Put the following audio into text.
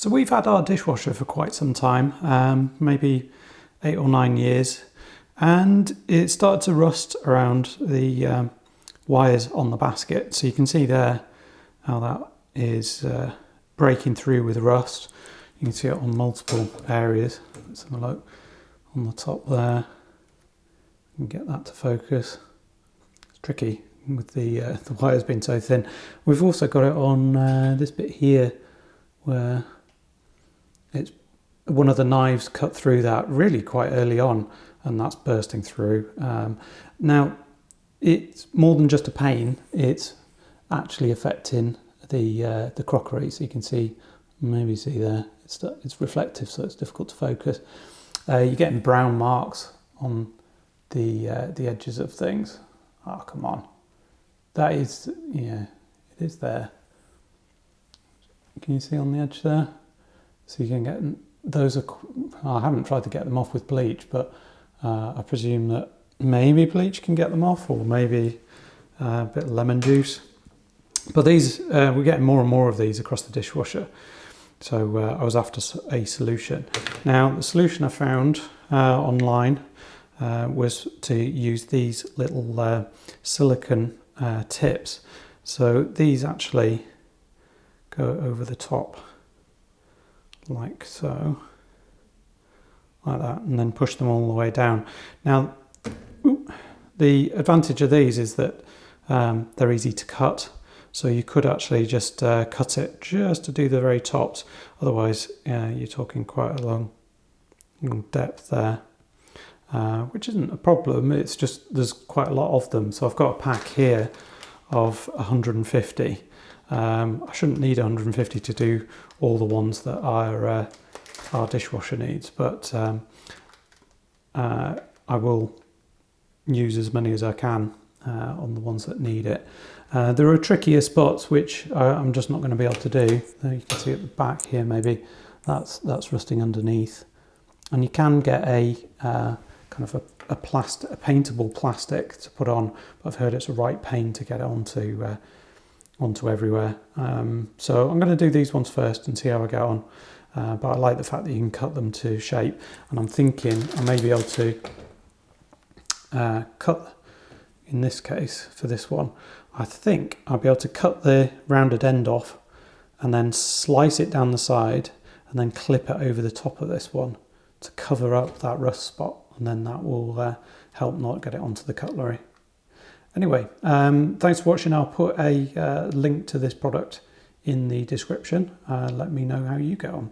So we've had our dishwasher for quite some time, maybe 8 or 9 years, and it started to rust around the wires on the basket. So you can see there how that is breaking through with rust. You can see it on multiple areas. Let's have a look on the top there. You can get that to focus. It's tricky with the wires being so thin. We've also got it on this bit here where it's one of the knives cut through that really quite early on, and that's bursting through. Now, it's more than just a pain, it's actually affecting the crockery. So you can see, maybe see there, it's reflective, so it's difficult to focus. You're getting brown marks on the edges of things. Oh, come on. That is, yeah, it is there. Can you see on the edge there? So you can get, those are, I haven't tried to get them off with bleach, but I presume that maybe bleach can get them off, or maybe a bit of lemon juice. But these, we're getting more and more of these across the dishwasher. So I was after a solution. Now, the solution I found online was to use these little silicone tips. So these actually go over the top like so, like that, and then push them all the way down. Now, the advantage of these is that they're easy to cut, so you could actually just cut it just to do the very tops. Otherwise, you're talking quite a long depth there, which isn't a problem. It's just there's quite a lot of them. So I've got a pack here of 150. I shouldn't need 150 to do all the ones that our dishwasher needs, but I will use as many as I can on the ones that need it. There are trickier spots which I'm just not going to be able to do. There you can see at the back here, maybe that's rusting underneath, and you can get a kind of a paintable plastic to put on, but I've heard it's a right pain to get it onto everywhere. So I'm going to do these ones first and see how I get on. But I like the fact that you can cut them to shape, and I'm thinking I may be able to cut, in this case for this one, I think I'll be able to cut the rounded end off and then slice it down the side and then clip it over the top of this one to cover up that rust spot, and then that will help not get it onto the cutlery. Anyway, thanks for watching. I'll put a link to this product in the description. Let me know how you get on.